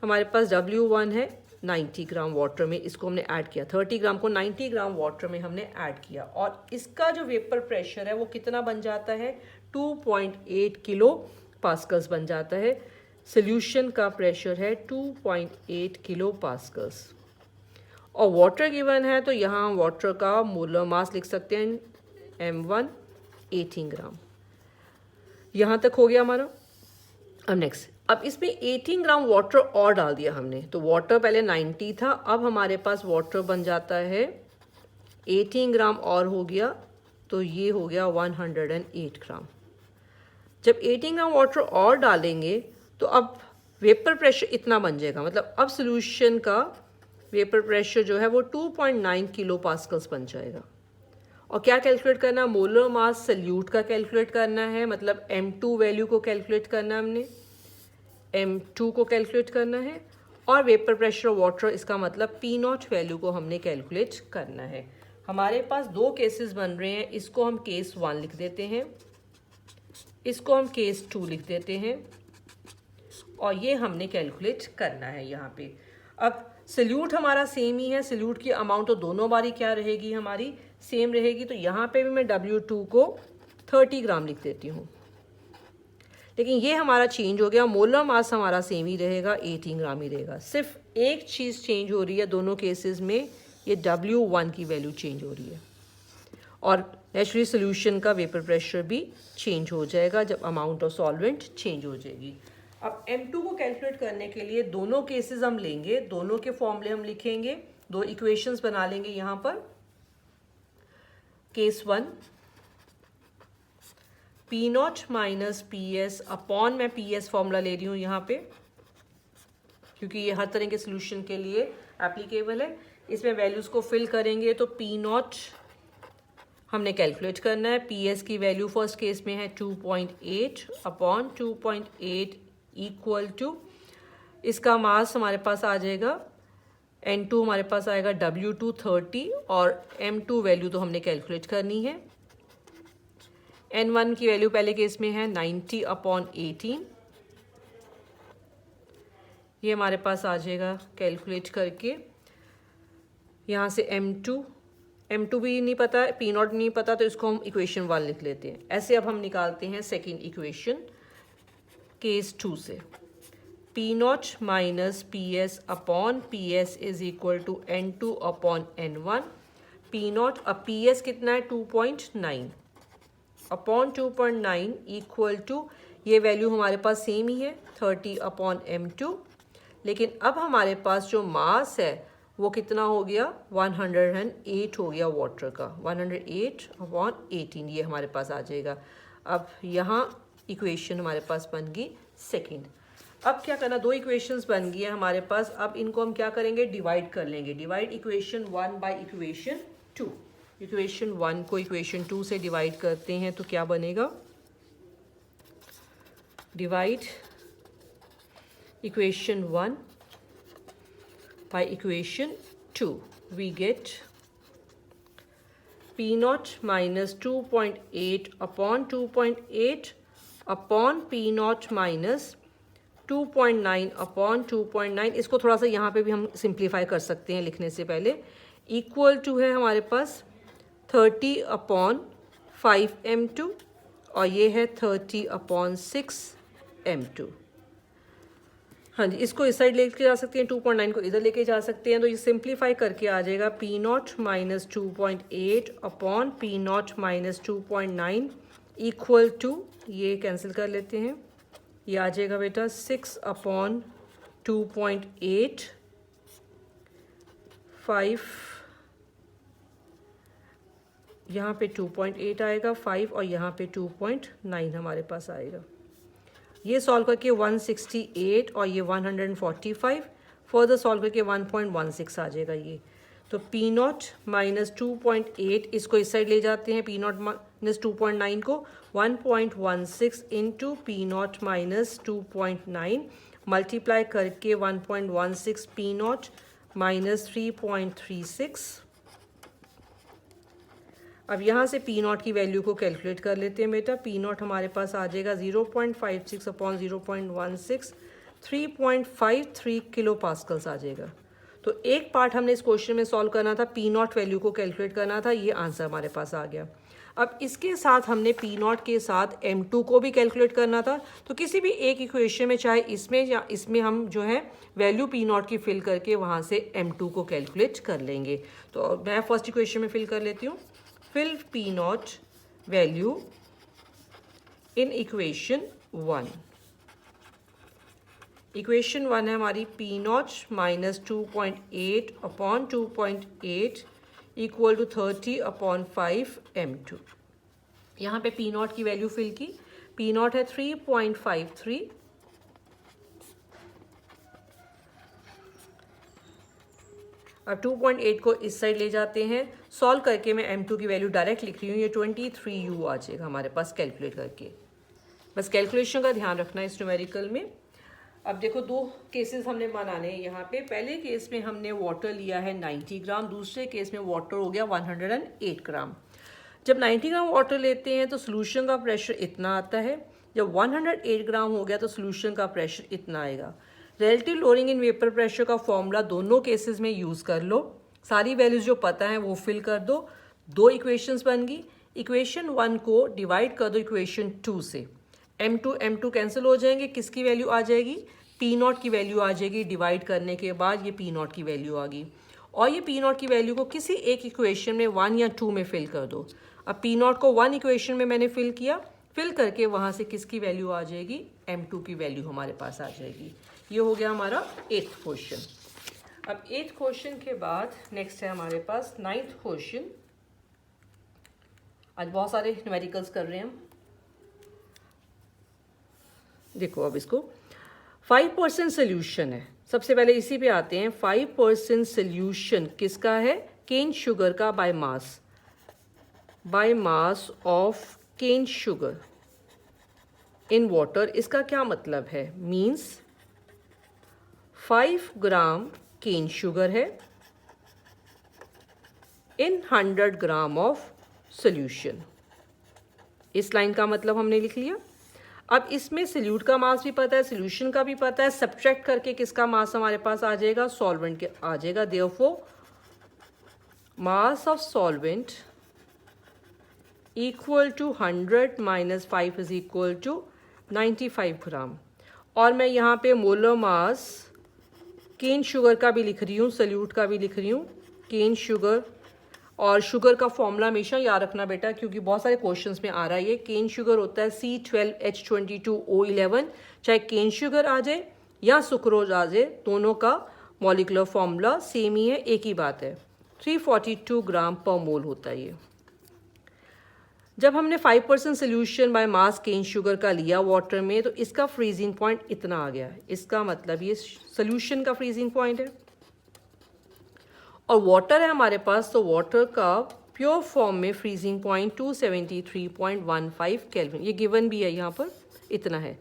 हमारे पास W1 है 90 ग्राम वाटर में, इसको हमने ऐड किया। 30 ग्राम को 90 ग्राम वाटर में हमने ऐड किया और इसका जो वेपर प्रेशर है वो कितना बन जाता है? 2.8 किलो पास्कल्स बन जाता है। सॉल्यूशन का प्रेशर है 2.8 किलो पास्कल्स और वाटर गिवन है, तो यहाँ हम वाटर का मोलर मास लिख सकते हैं M1 18 ग्राम। यहाँ तक हो गया हमारा। अब नेक्स्ट, अब इसमें 18 ग्राम वाटर और डाल दिया हमने। तो वाटर पहले 90 था, अब हमारे पास वाटर बन जाता है 18 ग्राम और हो गया, तो ये हो गया 108 ग्राम। जब 18 ग्राम वाटर और डालेंगे तो अब वेपर प्रेशर इतना बन जाएगा, मतलब अब सॉल्यूशन का वेपर प्रेशर जो है वो 2.9 किलो पास्कल्स बन जाएगा। और क्या कैलकुलेट करना है? मोलर मास सल्यूट का कैलकुलेट करना है, मतलब M2 वैल्यू को कैलकुलेट करना है हमने, M2 को कैलकुलेट करना है। और वेपर प्रेशर वाटर, इसका मतलब P0 वैल्यू को हमने कैलकुलेट करना है। हमारे पास दो केसेस बन रहे हैं, इसको हम केस 1 लिख देते हैं, इसको हम केस 2 लिख देते हैं और ये हमने कैलकुलेट करना है यहाँ पे। अब सल्यूट हमारा सेम ही है, सल्यूट की अमाउंट तो दोनों बारी क्या रहेगी? हमारी सेम रहेगी। तो यहाँ पे भी मैं W2 को 30 ग्राम लिख देती हूँ, लेकिन ये हमारा चेंज हो गया। मोलर मास हमारा सेम ही रहेगा, 18 ग्राम ही रहेगा। सिर्फ एक चीज़ चेंज हो रही है दोनों केसेस में, ये W1 की वैल्यू चेंज हो रही है और नेचुरली सोल्यूशन का वेपर प्रेशर भी चेंज हो जाएगा जब अमाउंट ऑफ सॉल्वेंट चेंज हो जाएगी। अब M2 को कैलकुलेट करने के लिए दोनों केसेस हम लेंगे, दोनों के फॉर्मूले हम लिखेंगे, दो इक्वेशंस बना लेंगे यहाँ पर। Case 1 P0 minus PS upon, मैं PS फॉर्मूला ले रही हूँ यहाँ पे क्योंकि ये हर तरह के सोल्यूशन के लिए एप्लीकेबल है। इसमें वैल्यूज़ को फिल करेंगे तो P0 हमने कैलकुलेट करना है। PS की वैल्यू फर्स्ट केस में है 2.8 अपॉन 2.8 इक्वल टू, इसका मास हमारे पास आ जाएगा N2, हमारे पास आएगा W2 30 और M2 वैल्यू तो हमने कैलकुलेट करनी है। N1 की वैल्यू पहले केस में है 90 अपॉन 18, ये हमारे पास आ जाएगा कैलकुलेट करके। यहाँ से M2 भी नहीं पता, P0 नहीं पता, तो इसको हम इक्वेशन 1 लिख लेते हैं। ऐसे अब हम निकालते हैं सेकेंड इक्वेशन केस 2 से। P0 minus PS upon PS is equal to N2 upon N1। P0, अब PS कितना है? 2.9 अपॉन 2.9 इक्वल टू, ये वैल्यू हमारे पास सेम ही है 30 अपॉन M2, लेकिन अब हमारे पास जो मास है वो कितना हो गया? 108 हो गया वाटर का, 108 अपॉन 18 ये हमारे पास आ जाएगा। अब यहाँ इक्वेशन हमारे पास बन गई सेकेंड। अब क्या करना? दो इक्वेशंस बन गई है हमारे पास, अब इनको हम क्या करेंगे? डिवाइड कर लेंगे। Divide equation 1 by equation 2। Equation 1 को इक्वेशन 2 से डिवाइड करते हैं तो क्या बनेगा? Divide equation 1 by equation 2, we get P0 minus 2.8 upon 2.8 upon P0 minus 2.9 upon 2.9। इसको थोड़ा सा यहाँ पे भी हम सिंप्लीफाई कर सकते हैं लिखने से पहले। इक्वल टू है हमारे पास 30 अपॉन 5 M2 और ये है 30 अपॉन 6 M2। हाँ जी, इसको इस साइड लेके जा सकते हैं, 2.9 को इधर लेके जा सकते हैं, तो ये सिंप्लीफाई करके आ जाएगा P0 minus 2.8 upon P0 minus 2.9 equal to, ये कैंसिल कर लेते हैं, ये आ जाएगा बेटा 6 अपॉन 2.8 5 यहाँ पे 2.8 आएगा 5 और यहाँ पे 2.9 हमारे पास आएगा। ये सॉल्व करके 168 और ये 145, फर्दर सॉल्व करके 1.16 आ जाएगा ये। तो पी नॉट माइनस 2.8 इसको इस साइड ले जाते हैं, पी नॉट माइनस 2.9 को 1.16 into P not minus 2.9 multiply करके 1.16 पी नॉट माइनस 3.36। अब यहाँ से पी नॉट की वैल्यू को कैलकुलेट कर लेते हैं बेटा। पी नॉट हमारे पास आ जाएगा 0.56 अपॉन 0.16 3.53 किलो पास्कल्स आ जाएगा। तो एक पार्ट हमने इस क्वेश्चन में सॉल्व करना था, पी नॉट वैल्यू को कैलकुलेट करना था, ये आंसर हमारे पास आ गया। अब इसके साथ हमने पी नॉट के साथ m2 को भी कैलकुलेट करना था। तो किसी भी एक इक्वेशन में, चाहे इसमें या इसमें, हम जो है वैल्यू पी नॉट की फिल करके वहाँ से m2 को कैलकुलेट कर लेंगे। तो मैं फर्स्ट इक्वेशन में फिल कर लेती हूँ। Fill P nought value in equation 1। Equation 1 है हमारी P not minus 2.8 upon 2.8 equal to 30 upon 5 m2। यहाँ पे पी नॉट की वैल्यू फिल की। पी नॉट है 3.53। अब 2.8 को इस साइड ले जाते हैं, सॉल्व करके मैं m2 की वैल्यू डायरेक्ट लिख रही हूँ, ये 23u आ जाएगा हमारे पास कैलकुलेट करके। बस कैलकुलेशन का ध्यान रखना है इस न्यूमेरिकल में। अब देखो दो केसेस हमने बनाने हैं यहाँ पे। पहले केस में हमने वाटर लिया है 90 ग्राम, दूसरे केस में वाटर हो गया 108 ग्राम। जब 90 ग्राम वाटर लेते हैं तो सोल्यूशन का प्रेशर इतना आता है, जब 108 ग्राम हो गया तो सोल्यूशन का प्रेशर इतना आएगा। Relative lowering in vapour pressure का फॉर्मूला दोनों केसेस में यूज़ कर लो, सारी वैल्यूज जो पता है वो फिल कर दो। दो इक्वेशंस बन गई। इक्वेशन 1 को डिवाइड कर दो इक्वेशन 2 से, m2 कैंसिल हो जाएंगे, किसकी वैल्यू आ जाएगी, पी नॉट की वैल्यू आ जाएगी। डिवाइड करने के बाद ये पी नॉट की वैल्यू आ गई, और ये पी नॉट की वैल्यू को किसी एक इक्वेशन में 1 या 2 में फिल कर दो। अब पी नॉट को 1 इक्वेशन में मैंने फिल किया, फिल करके वहाँ से किसकी वैल्यू आ जाएगी, m2 की वैल्यू हमारे पास आ जाएगी। ये हो गया हमारा 8th क्वेश्चन। अब 8th क्वेश्चन के बाद नेक्स्ट है हमारे पास 9th क्वेश्चन। आज बहुत सारे न्यूमेरिकल्स कर रहे हैं हम। देखो अब इसको 5% सोल्यूशन है। सबसे पहले इसी पे आते हैं। 5% सोल्यूशन किसका है, केन शुगर का, by mass of cane sugar in water. इसका क्या मतलब है, मीन्स 5 ग्राम केन शुगर है इन 100 ग्राम ऑफ सोल्यूशन। इस लाइन का मतलब हमने लिख लिया। अब इसमें सोल्यूट का मास भी पता है, सोल्यूशन का भी पता है, सब्ट्रैक्ट करके किसका मास हमारे पास आ जाएगा, सॉल्वेंट के आ जाएगा। Therefore mass of solvent equal to 100 minus 5 is equal to 95 gram. और मैं यहाँ पे मोलर मास केन शुगर का भी लिख रही हूँ, सोल्यूट का भी लिख रही हूँ, केन शुगर। और शुगर का फॉर्मूला हमेशा याद रखना बेटा, क्योंकि बहुत सारे क्वेश्चंस में आ रहा है ये। केन शुगर होता है C12H22O11। चाहे केन शुगर आ जाए या सुक्रोज आ जाए, दोनों का मॉलिक्यूलर फॉर्मूला सेम ही है, एक ही बात है। 342 ग्राम पर मोल होता है ये। जब हमने 5% solution by mass cane sugar का लिया वाटर में, तो इसका फ्रीजिंग पॉइंट इतना आ गया। इसका मतलब ये सोल्यूशन का फ्रीजिंग पॉइंट है, और वाटर है हमारे पास, तो वाटर का प्योर फॉर्म में फ्रीजिंग पॉइंट 273.15 केल्विन, ये गिवन भी है यहाँ पर, इतना है।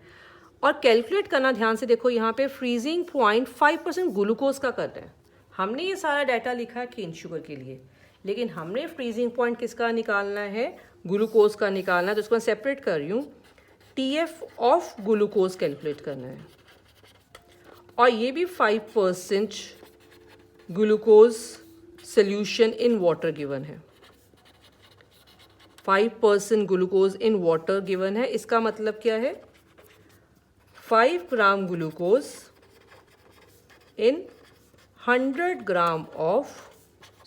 और कैलकुलेट करना ध्यान से देखो, यहाँ पे फ्रीजिंग पॉइंट 5% ग्लूकोज का करना है। हमने ये सारा डाटा लिखा है केन शुगर के लिए, लेकिन हमने फ्रीजिंग पॉइंट किसका निकालना है, ग्लूकोज का निकालना है। तो इसको मैं सेपरेट कर रही हूँ, TF ऑफ ग्लूकोज कैलकुलेट करना है। और ये भी 5% glucose solution in water given है, 5% ग्लूकोज इन वाटर गिवन है। इसका मतलब क्या है, 5 gram glucose in 100 gram of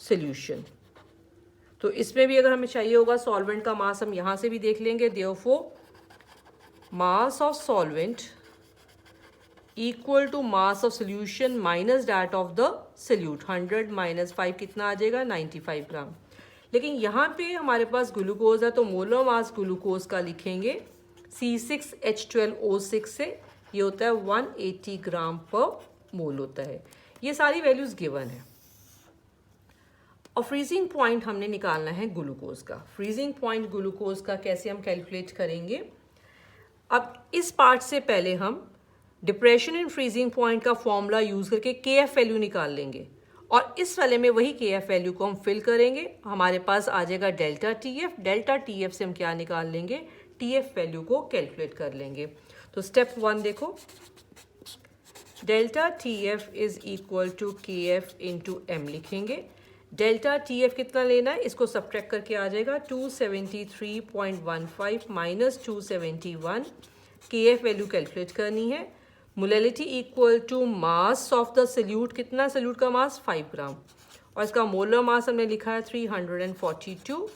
solution. तो इसमें भी अगर हमें चाहिए होगा सॉल्वेंट का मास, हम यहाँ से भी देख लेंगे। Therefore mass of solvent equal to mass of solution minus that of the solute. 100 minus 5 कितना आ जाएगा, 95 ग्राम। लेकिन यहाँ पे हमारे पास ग्लूकोज है तो मोलर मास ग्लूकोज का लिखेंगे C6H12O6 से ये होता है 180 ग्राम पर मोल होता है। ये सारी वैल्यूज गिवन है। और फ्रीजिंग पॉइंट हमने निकालना है ग्लूकोज का। फ्रीजिंग पॉइंट ग्लूकोज का कैसे हम कैलकुलेट करेंगे? अब इस पार्ट से पहले हम डिप्रेशन इन फ्रीजिंग पॉइंट का फॉर्मूला यूज करके KF वैल्यू निकाल लेंगे और इस वाले में वही KF वैल्यू को हम फिल करेंगे। हमारे पास आ जाएगा डेल्टा TF। डेल्टा TF से हम क्या निकाल लेंगे? TF वैल्यू को कैलकुलेट कर लेंगे। तो स्टेप 1 देखो, delta TF is equal to KF into M लिखेंगे। डेल्टा TF कितना लेना है? इसको सब्ट्रैक्ट करके आ जाएगा 273.15 माइनस 271। KF वैल्यू कैलकुलेट करनी है। Molality equal to mass of the solute, कितना सल्यूट का मास? 5 ग्राम। और इसका मोलर मास हमने लिखा है 342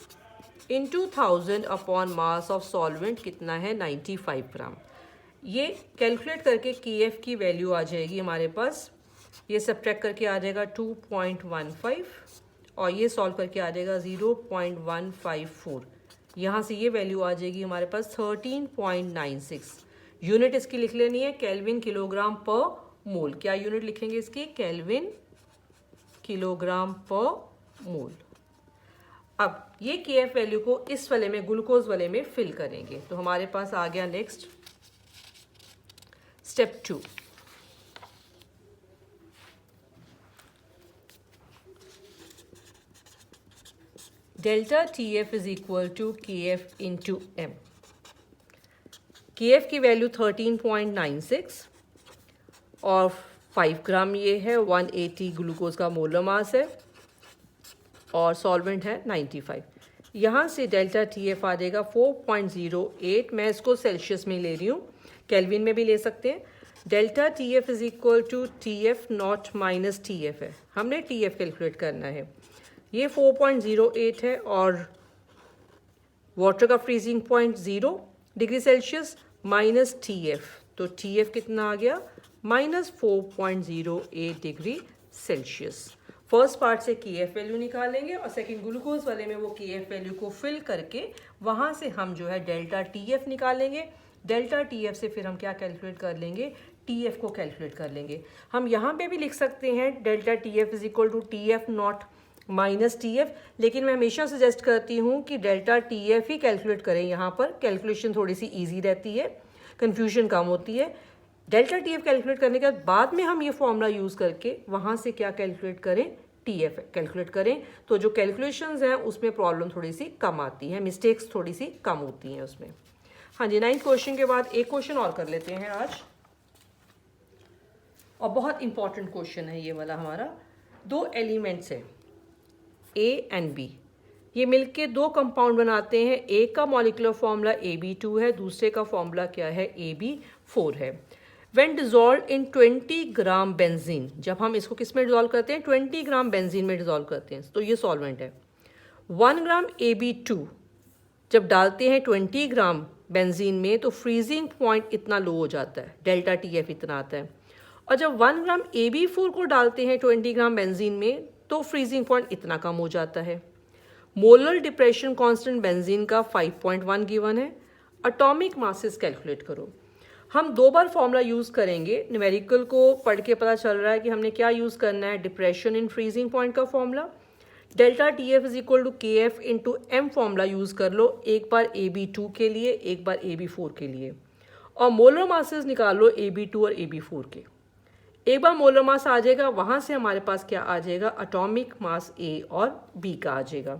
into 1000 upon mass of solvent कितना है? 95 ग्राम। ये कैलकुलेट करके KF की वैल्यू आ जाएगी हमारे पास, ये सब्ट्रैक्ट करके आ जाएगा 2.15 और ये सॉल्व करके आ जाएगा 0.154। यहाँ से ये वैल्यू आ जाएगी हमारे पास 13.96। यूनिट इसकी लिख लेनी है केल्विन किलोग्राम पर मोल। क्या यूनिट लिखेंगे इसकी? केल्विन किलोग्राम पर मोल। अब ये KF वैल्यू को इस वाले में, ग्लूकोज वाले में फिल करेंगे। तो हमारे पास आ गया next step 2। Delta TF is equal to KF into M। KF की वैल्यू 13.96 और 5 ग्राम ये है, 180 ग्लूकोज का मोलर मास है और सॉल्वेंट है 95। यहाँ से डेल्टा TF आ जाएगा 4.08। मैं इसको सेल्सियस में ले रही हूँ, केल्विन में भी ले सकते हैं। Delta TF is equal to TF nought minus TF है, हमने TF कैलकुलेट करना है। ये 4.08 है और वाटर का freezing point 0 degree Celsius minus TF, तो TF कितना आ गया? Minus 4.08 degree Celsius. First part से KF वैल्यू निकालेंगे और सेकंड ग्लूकोज वाले में वो KF वैल्यू को फिल करके वहाँ से हम जो है डेल्टा TF निकालेंगे। डेल्टा TF से फिर हम क्या कैलकुलेट कर लेंगे? TF को कैलकुलेट कर लेंगे। हम यहाँ पे भी लिख सकते हैं delta TF is equal to TF nought minus TF, लेकिन मैं हमेशा सजेस्ट करती हूँ कि डेल्टा TF ही कैलकुलेट करें। यहाँ पर कैलकुलेशन थोड़ी सी ईजी रहती है, कन्फ्यूजन कम होती है। डेल्टा TF कैलकुलेट करने के बाद में हम ये फॉर्मूला यूज़ करके वहाँ से क्या कैलकुलेट करें? TF कैलकुलेट करें। तो जो कैलकुलेशंस हैं उसमें प्रॉब्लम थोड़ी सी कम आती है, मिस्टेक्स थोड़ी सी कम होती हैं उसमें। हाँ जी, 9th क्वेश्चन के बाद एक क्वेश्चन और कर लेते हैं आज, और बहुत इंपॉर्टेंट क्वेश्चन है ये वाला हमारा। 2 एलिमेंट्स हैं A एंड B, ये मिलके 2 कंपाउंड बनाते हैं। एक का मॉलिक्यूलर फॉर्मूला AB2 है, दूसरे का फॉर्मूला क्या है? AB4 है। When dissolve in 20 gram benzene, जब हम इसको किस में डिजॉल्व करते हैं? 20 ग्राम बेंजीन में डिजॉल्व करते हैं, तो ये सॉल्वेंट है। 1 ग्राम AB2 जब डालते हैं 20 ग्राम बेंजीन में तो फ्रीजिंग पॉइंट इतना लो हो जाता है, डेल्टा TF इतना आता है। और जब 1 ग्राम AB4 को डालते हैं 20 ग्राम बेंजीन में तो फ्रीजिंग पॉइंट इतना कम हो जाता है। मोलर डिप्रेशन कांस्टेंट बेंजीन का 5.1 गिवन है। एटॉमिक मासेस कैलकुलेट करो। हम 2 बार फॉर्मूला यूज़ करेंगे। न्यूमेरिकल को पढ़ के पता चल रहा है कि हमने क्या यूज़ करना है? डिप्रेशन इन फ्रीजिंग पॉइंट का formula. Delta TF is equal to KF into M formula use कर लो, एक बार AB2 के लिए, एक बार AB4 के लिए। और मोलर मासेस निकालो AB2 और AB4 के। एक बार मोलर मास आ जाएगा, वहाँ से हमारे पास क्या आ जाएगा? एटॉमिक मास A और B का आ जाएगा।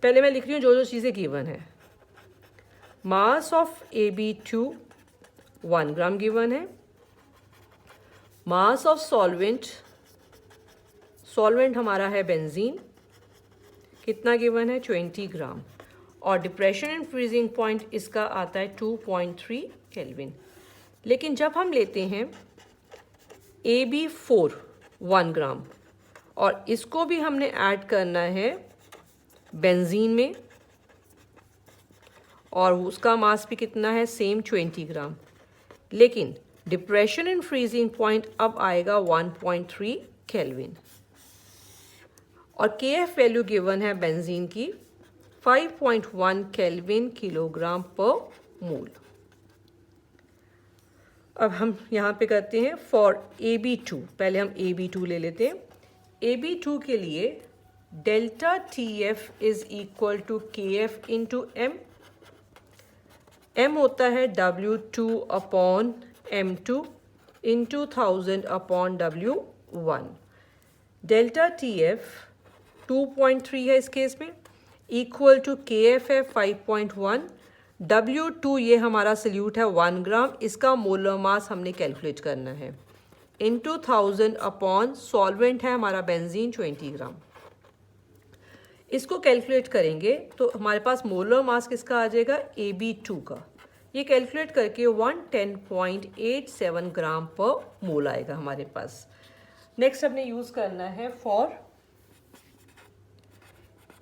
पहले मैं लिख रही हूँ जो जो चीज़ें गिवन है। Mass of AB2 1 gram given है। मास ऑफ सॉल्वेंट, सॉल्वेंट हमारा है बेंजीन, कितना गिवन है? 20 ग्राम। और डिप्रेशन एंड फ्रीजिंग पॉइंट इसका आता है 2.3 केल्विन। लेकिन जब हम लेते हैं AB4 1 ग्राम और इसको भी हमने ऐड करना है बेंजीन में, और उसका मास भी कितना है? सेम 20 ग्राम। लेकिन डिप्रेशन एंड फ्रीजिंग पॉइंट अब आएगा 1.3 केल्विन। और KF वैल्यू गिवन है बेंजीन की 5.1 केल्विन किलोग्राम पर मोल। अब हम यहाँ पे करते हैं फॉर AB2। पहले हम AB2 ले लेते हैं। AB2 के लिए delta TF is equal to KF into M। M होता है W2 upon M2 into 1000 upon W1। Delta TF 2.3 है इस केस में, इक्वल टू KF है 5.1। W2 ये हमारा सल्यूट है 1 ग्राम, इसका मोलर मास हमने कैलकुलेट करना है, इंटू 1000 अपॉन सॉल्वेंट है हमारा बेंजीन 20 ग्राम। इसको कैलकुलेट करेंगे तो हमारे पास मोलर मास किसका आ जाएगा, AB2 का। ये कैलकुलेट करके 110.87 ग्राम पर मोल आएगा हमारे पास। नेक्स्ट हमने यूज़ करना है फॉर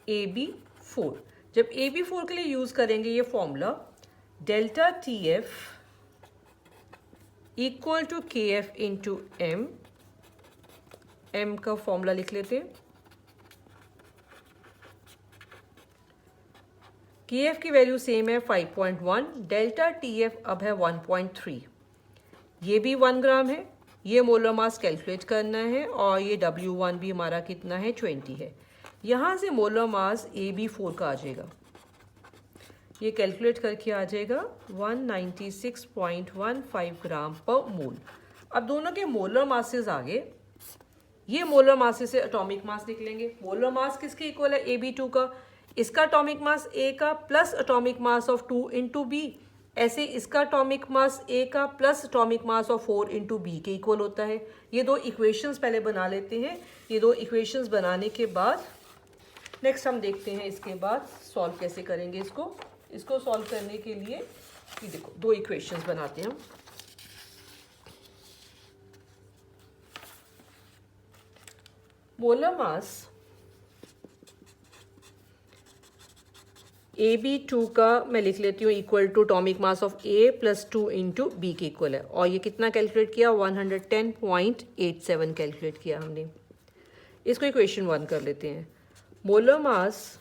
AB4। जब AB4 के लिए यूज़ करेंगे ये formula, delta TF equal to KF into M। M का फॉर्मूला लिख लेते हैं। KF की वैल्यू सेम है 5.1, डेल्टा TF अब है 1.3। ये भी 1 ग्राम है, ये मोलर मास कैलकुलेट करना है, और ये W1 भी हमारा कितना है, 20 है। यहाँ से मोलर मास AB4 का आ जाएगा, ये कैलकुलेट करके आ जाएगा 196.15 ग्राम पर मोल। अब दोनों के मोलर मासेस आ गए, ये मोलर मासेस से एटॉमिक मास निकलेंगे। मोलर मास किसके इक्वल है, AB2 का। इसका एटॉमिक मास A का plus atomic mass of 2 into B। ऐसे इसका एटॉमिक मास A का plus atomic mass of 4 into B के इक्वल होता है। ये दो इक्वेशंस पहले बना लेते हैं। ये दो इक्वेशंस बनाने के बाद नेक्स्ट हम देखते हैं इसके बाद सॉल्व कैसे करेंगे इसको। इसको सॉल्व करने के लिए ये देखो दो इक्वेशंस बनाते हैं हम। मोलर मास AB2 का मैं लिख लेती हूँ equal to atomic mass of A plus 2 into B के इक्वल है, और ये कितना कैलकुलेट किया, 110.87 कैलकुलेट किया हमने। इसको इक्वेशन 1 कर लेते हैं। मोलर मास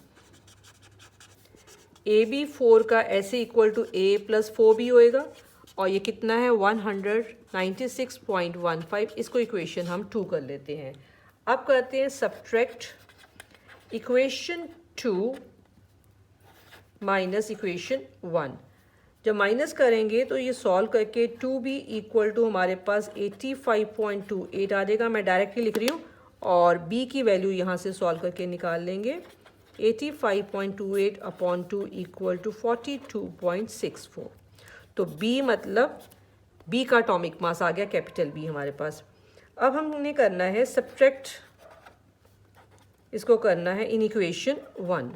AB4 का ऐसे equal to A plus 4B होएगा, और ये कितना है 196.15। इसको इक्वेशन हम 2 कर लेते हैं। अब करते हैं सब्ट्रैक्ट इक्वेशन 2 माइनस इक्वेशन 1। जब माइनस करेंगे तो ये सॉल्व करके 2B इक्वल टू हमारे पास 85.28 आ जाएगा। मैं डायरेक्टली लिख रही हूँ, और B की वैल्यू यहाँ से सॉल्व करके निकाल लेंगे। 85.28 अपॉन 2 इक्वल टू 42.64। तो B मतलब B का एटॉमिक मास आ गया, कैपिटल B हमारे पास। अब हमने करना है सब्ट्रैक्ट, इसको करना है इन इक्वेशन 1,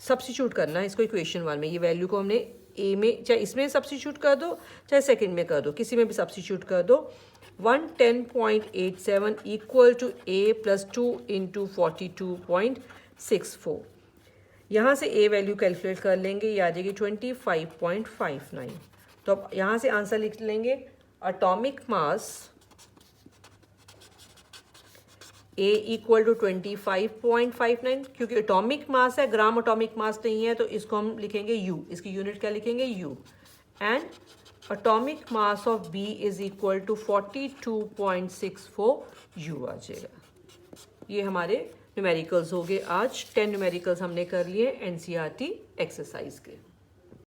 सब्स्टिट्यूट करना है इसको इक्वेशन 1 में। ये वैल्यू को हमने A में, चाहे इसमें सब्स्टिट्यूट कर दो चाहे सेकंड में कर दो, किसी में भी सब्स्टिट्यूट कर दो। 110.87 equal to A plus 2 into 42.64। यहाँ से A वैल्यू कैलकुलेट कर लेंगे, ये आ जाएगी 25.59। तो अब यहाँ से आंसर लिख लेंगे, atomic mass A equal to 25.59। क्योंकि एटॉमिक मास है, ग्राम एटॉमिक मास नहीं है, तो इसको हम लिखेंगे U। इसकी यूनिट क्या लिखेंगे, U। And atomic mass of B is equal to 42.64 U आ जाएगा। ये हमारे न्यूमेरिकल्स हो गए आज। 10 न्यूमेरिकल्स हमने कर लिए NCERT एक्सरसाइज के।